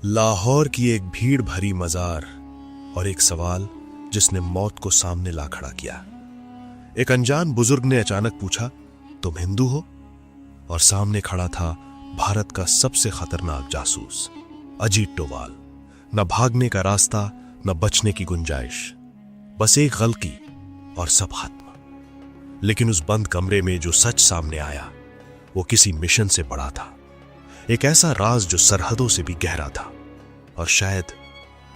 लाहौर की एक भीड़ भरी मजार और एक सवाल जिसने मौत को सामने ला खड़ा किया। एक अनजान बुजुर्ग ने अचानक पूछा, तुम हिंदू हो? और सामने खड़ा था भारत का सबसे खतरनाक जासूस अजीत डोभाल। न भागने का रास्ता, न बचने की गुंजाइश, बस एक गलती और सब खत्म। लेकिन उस बंद कमरे में जो सच सामने आया वो किसी मिशन से बड़ा था, एक ऐसा राज जो सरहदों से भी गहरा था और शायद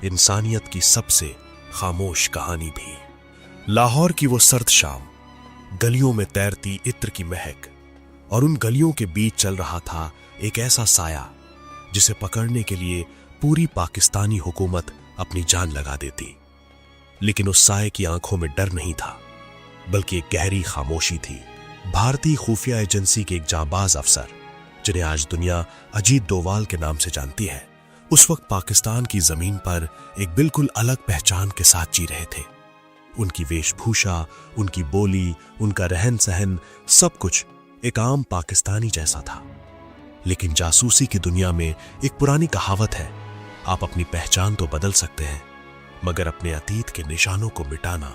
इंसानियत की सबसे खामोश कहानी भी। लाहौर की वो सर्द शाम, गलियों में तैरती इत्र की महक, और उन गलियों के बीच चल रहा था एक ऐसा साया जिसे पकड़ने के लिए पूरी पाकिस्तानी हुकूमत अपनी जान लगा देती। लेकिन उस साये की आंखों में डर नहीं था, बल्कि एक गहरी खामोशी थी। भारतीय खुफिया एजेंसी के एक जांबाज अफसर, जिन्हें आज दुनिया अजीत डोभाल के नाम से जानती है, उस वक्त पाकिस्तान की जमीन पर एक बिल्कुल अलग पहचान के साथ जी रहे थे। उनकी वेशभूषा, उनकी बोली, उनका रहन सहन, सब कुछ एक आम पाकिस्तानी जैसा था। लेकिन जासूसी की दुनिया में एक पुरानी कहावत है, आप अपनी पहचान तो बदल सकते हैं, मगर अपने अतीत के निशानों को मिटाना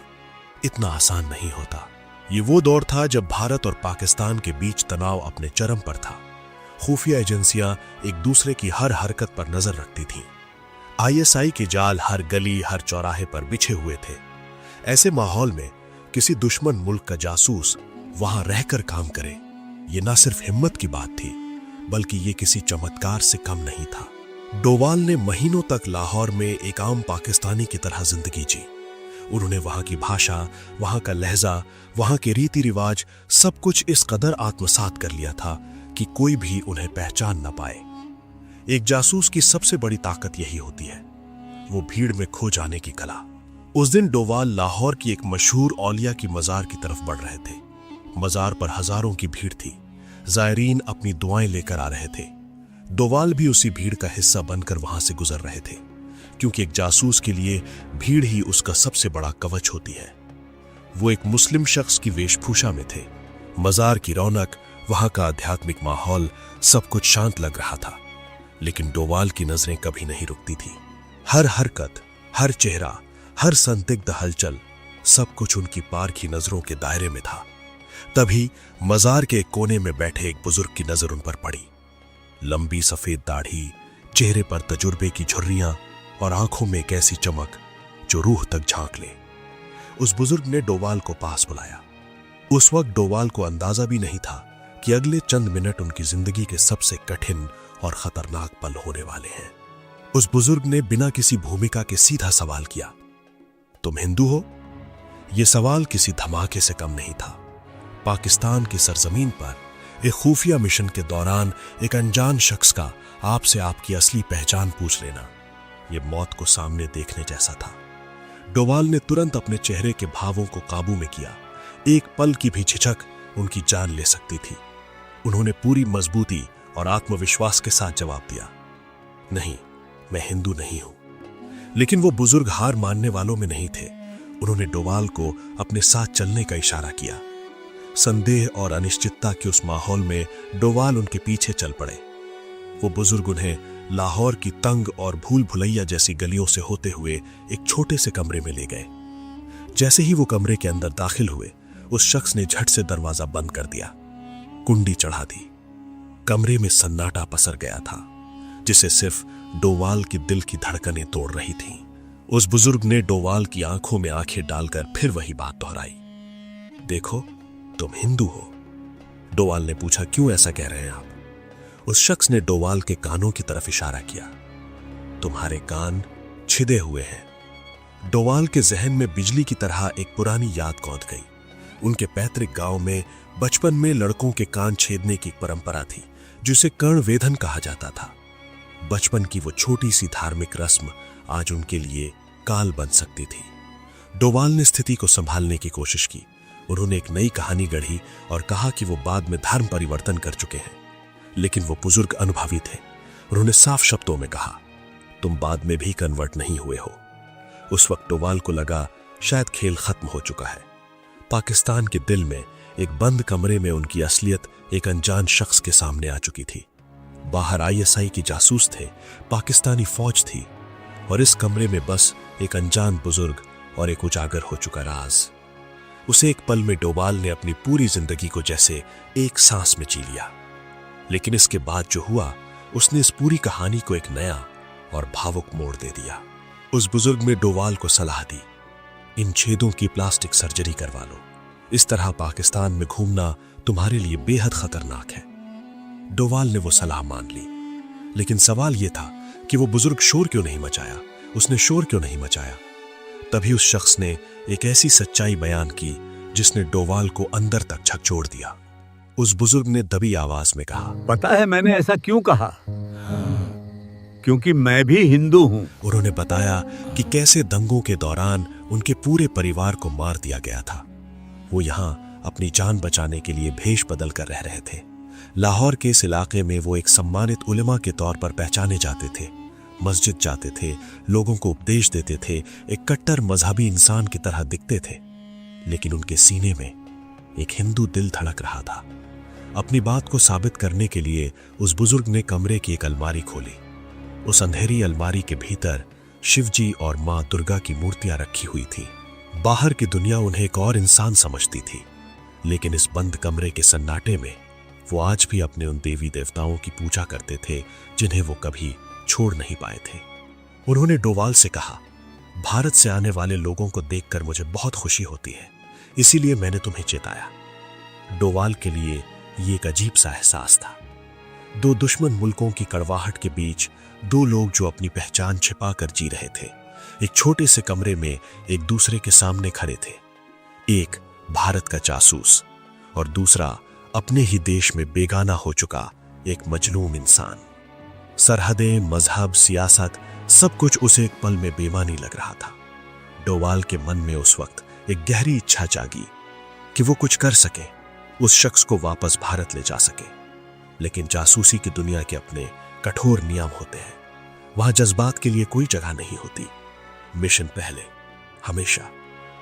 इतना आसान नहीं होता। ये वो दौर था जब भारत और पाकिस्तान के बीच तनाव अपने चरम पर था। खुफिया एजेंसियां एक दूसरे की हर हरकत पर नजर रखती थीं। आईएसआई के जाल हर गली, हर चौराहे पर बिछे हुए थे। ऐसे माहौल में किसी दुश्मन मुल्क का जासूस वहां रहकर काम करे, ये ना सिर्फ हिम्मत की बात थी, बल्कि ये किसी चमत्कार से कम नहीं था। डोभाल ने महीनों तक लाहौर में एक आम पाकिस्तानी की तरह जिंदगी जी। उन्होंने वहां की भाषा, वहां का लहजा, वहां के रीति रिवाज, सब कुछ इस कदर आत्मसात कर लिया था कि कोई भी उन्हें पहचान न पाए। एक जासूस की सबसे बड़ी ताकत यही होती है, वो भीड़ में खो जाने की कला। उस दिन डोभाल लाहौर की एक मशहूर औलिया की मजार की तरफ बढ़ रहे थे। मजार पर हजारों की भीड़ थी, जायरीन अपनी दुआएं लेकर आ रहे थे। डोभाल भी उसी भीड़ का हिस्सा बनकर वहां से गुजर रहे थे, क्योंकि एक जासूस के लिए भीड़ ही उसका सबसे बड़ा कवच होती है। वो एक मुस्लिम शख्स की वेशभूषा में थे। मजार की रौनक, वहां का आध्यात्मिक माहौल, सब कुछ शांत लग रहा था। लेकिन डोभाल की नजरें कभी नहीं रुकती थी। हर हरकत, हर चेहरा, हर संदिग्ध हलचल, सब कुछ उनकी पार की नजरों के दायरे में था। तभी मजार के एक कोने में बैठे एक बुजुर्ग की नजर उन पर पड़ी। लंबी सफेद दाढ़ी, चेहरे पर तजुर्बे की झुर्रियां और आंखों में एक ऐसी चमक जो रूह तक झांक ले। उस बुजुर्ग ने डोभाल को पास बुलाया। उस वक्त डोभाल को अंदाजा भी नहीं था कि अगले चंद मिनट उनकी जिंदगी के सबसे कठिन और खतरनाक पल होने वाले हैं। उस बुजुर्ग ने बिना किसी भूमिका के सीधा सवाल किया, तुम हिंदू हो? यह सवाल किसी धमाके से कम नहीं था। पाकिस्तान की सरजमीन पर एक खुफिया मिशन के दौरान एक अनजान शख्स का आपसे आपकी असली पहचान पूछ लेना, यह मौत को सामने देखने जैसा था। डोभाल ने तुरंत अपने चेहरे के भावों को काबू में किया। एक पल की भी झिझक उनकी जान ले सकती थी। उन्होंने पूरी मजबूती और आत्मविश्वास के साथ जवाब दिया, नहीं, मैं हिंदू नहीं हूं। लेकिन वो बुजुर्ग हार मानने वालों में नहीं थे। उन्होंने डोभाल को अपने साथ चलने का इशारा किया। संदेह और अनिश्चितता के उस माहौल में डोभाल उनके पीछे चल पड़े। वो बुजुर्ग उन्हें लाहौर की तंग और भूल भुलैया जैसी गलियों से होते हुए एक छोटे से कमरे में ले गए। जैसे ही वो कमरे के अंदर दाखिल हुए, उस शख्स ने झट से दरवाजा बंद कर दिया, कुंडी चढ़ा दी। कमरे में सन्नाटा पसर गया था, जिसे सिर्फ डोभाल की दिल की धड़कनें तोड़ रही थीं। उस बुजुर्ग ने डोभाल की आंखों में आंखें डालकर फिर वही बात दोहराई, देखो, तुम हिंदू हो। डोभाल ने पूछा, क्यों ऐसा कह रहे हैं आप? उस शख्स ने डोभाल के कानों की तरफ इशारा किया, तुम्हारे कान छिदे हुए हैं। डोभाल के जहन में बिजली की तरह एक पुरानी याद कौंध गई। उनके पैतृक गांव में बचपन में लड़कों के कान छेदने की परंपरा थी, जिसे कर्णवेधन कहा जाता था। बचपन की वो छोटी सी धार्मिक रस्म आज उनके लिए काल बन सकती थी। डोभाल ने स्थिति को संभालने की कोशिश की। उन्होंने एक नई कहानी गढ़ी और कहा कि वो बाद में धर्म परिवर्तन कर चुके हैं। लेकिन वो बुजुर्ग अनुभवी थे। उन्होंने साफ शब्दों में कहा, तुम बाद में भी कन्वर्ट नहीं हुए हो। उस वक्त डोभाल को लगा शायद खेल खत्म हो चुका है। पाकिस्तान के दिल में एक बंद कमरे में उनकी असलियत एक अनजान शख्स के सामने आ चुकी थी। बाहर आईएसआई की जासूस थे, पाकिस्तानी फौज थी, और इस कमरे में बस एक अनजान बुजुर्ग और एक उजागर हो चुका राज। उसे एक पल में डोभाल ने अपनी पूरी जिंदगी को जैसे एक सांस में जी लिया। लेकिन इसके बाद जो हुआ, उसने इस पूरी कहानी को एक नया और भावुक मोड़ दे दिया। उस बुजुर्ग ने डोभाल को सलाह दी, इन छेदों की प्लास्टिक सर्जरी करवा लो, इस तरह पाकिस्तान में घूमना तुम्हारे लिए बेहद खतरनाक है। डोभाल ने वो सलाह मान ली, लेकिन सवाल यह था कि वो बुजुर्ग शोर क्यों नहीं मचाया, उसने शोर क्यों नहीं मचाया। तभी उस शख्स ने एक ऐसी सच्चाई बयान की जिसने डोभाल को अंदर तक झकझोर दिया। उस बुजुर्ग ने दबी आवाज में कहा, पता है मैंने ऐसा क्यों कहा? क्योंकि मैं भी हिंदू हूं। उन्होंने बताया कि कैसे दंगों के दौरान उनके पूरे परिवार को मार दिया गया था। वो यहां अपनी जान बचाने के लिए भेष बदल कर रह रहे थे। लाहौर के इस इलाके में वो एक सम्मानित उलेमा के तौर पर पहचाने जाते थे, मस्जिद जाते थे, लोगों को उपदेश देते थे, एक कट्टर मजहबी इंसान की तरह दिखते थे। लेकिन उनके सीने में एक हिंदू दिल धड़क रहा था। अपनी बात को साबित करने के लिए उस बुजुर्ग ने कमरे की एक अलमारी खोली। उस अंधेरी अलमारी के भीतर शिवजी और मां दुर्गा की मूर्तियां रखी हुई थी। बाहर की दुनिया उन्हें एक और इंसान समझती थी, लेकिन इस बंद कमरे के सन्नाटे में वो आज भी अपने उन देवी देवताओं की पूजा करते थे जिन्हें वो कभी छोड़ नहीं पाए थे। उन्होंने डोभाल से कहा, भारत से आने वाले लोगों को देखकर मुझे बहुत खुशी होती है, इसीलिए मैंने तुम्हें चेताया। डोभाल के लिए ये एक अजीब सा एहसास था। दो दुश्मन मुल्कों की कड़वाहट के बीच दो लोग जो अपनी पहचान छिपा कर जी रहे थे, एक छोटे से कमरे में एक दूसरे के सामने खड़े थे। एक भारत का जासूस और दूसरा अपने ही देश में बेगाना हो चुका एक मजलूम इंसान। सरहदें, मजहब, सियासत, सब कुछ उसे एक पल में बेमानी लग रहा था। डोभाल के मन में उस वक्त एक गहरी इच्छा जागी कि वो कुछ कर सके, उस शख्स को वापस भारत ले जा सके। लेकिन जासूसी की दुनिया के अपने कठोर नियम होते हैं, वहां जज्बात के लिए कोई जगह नहीं होती। मिशन पहले, हमेशा।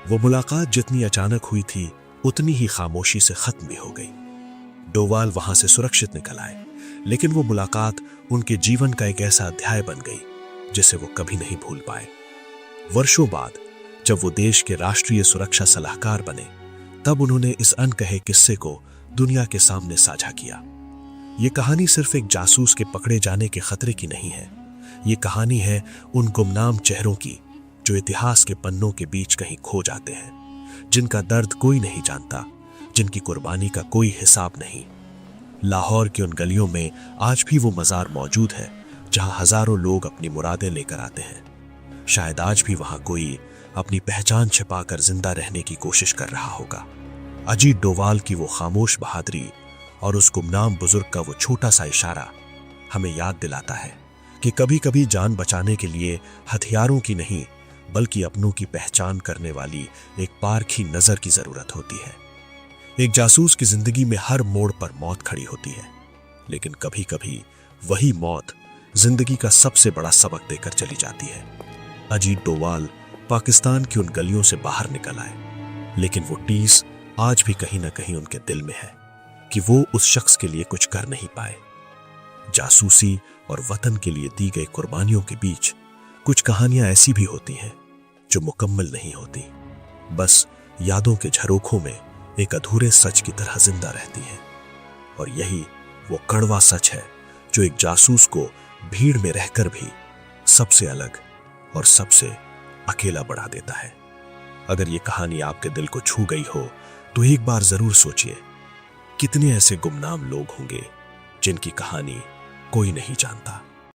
वो मुलाकात जितनी अचानक हुई थी उतनी ही खामोशी से खत्म भी हो गई। डोभाल वहां से सुरक्षित निकल आए, लेकिन वो मुलाकात उनके जीवन का एक ऐसा अध्याय बन गई जिसे वो कभी नहीं भूल पाए। वर्षों बाद जब वो देश के राष्ट्रीय सुरक्षा सलाहकार बने, तब उन्होंने इस अनकहे किस्से को दुनिया के सामने साझा किया। ये कहानी सिर्फ एक जासूस के पकड़े जाने के खतरे की नहीं है। ये कहानी है उन गुमनाम चेहरों की जो इतिहास के पन्नों के बीच कहीं खो जाते हैं, जिनका दर्द कोई नहीं जानता, जिनकी कुर्बानी का कोई हिसाब नहीं। लाहौर की उन गलियों में आज भी वो मजार मौजूद है जहां हजारों लोग अपनी मुरादें लेकर आते हैं। शायद आज भी वहां कोई अपनी पहचान छिपाकर जिंदा रहने की कोशिश कर रहा होगा। अजीत डोभाल की वो खामोश बहादुरी और उस गुमनाम बुजुर्ग का वो छोटा सा इशारा हमें याद दिलाता है कि कभी कभी जान बचाने के लिए हथियारों की नहीं, बल्कि अपनों की पहचान करने वाली एक पारखी नजर की जरूरत होती है। एक जासूस की जिंदगी में हर मोड़ पर मौत खड़ी होती है, लेकिन कभी कभी वही मौत जिंदगी का सबसे बड़ा सबक देकर चली जाती है। अजीत डोभाल पाकिस्तान की उन गलियों से बाहर निकल आए, लेकिन वो टीस आज भी कहीं ना कहीं उनके दिल में है कि वो उस शख्स के लिए कुछ कर नहीं पाए। जासूसी और वतन के लिए दी गई कुर्बानियों के बीच कुछ कहानियां ऐसी भी होती हैं जो मुकम्मल नहीं होती, बस यादों के झरोखों में एक अधूरे सच की तरह जिंदा रहती हैं। और यही वो कड़वा सच है जो एक जासूस को भीड़ में रहकर भी सबसे अलग और सबसे अकेला बढ़ा देता है। अगर ये कहानी आपके दिल को छू गई हो तो एक बार जरूर सोचिए, कितने ऐसे गुमनाम लोग होंगे जिनकी कहानी कोई नहीं जानता।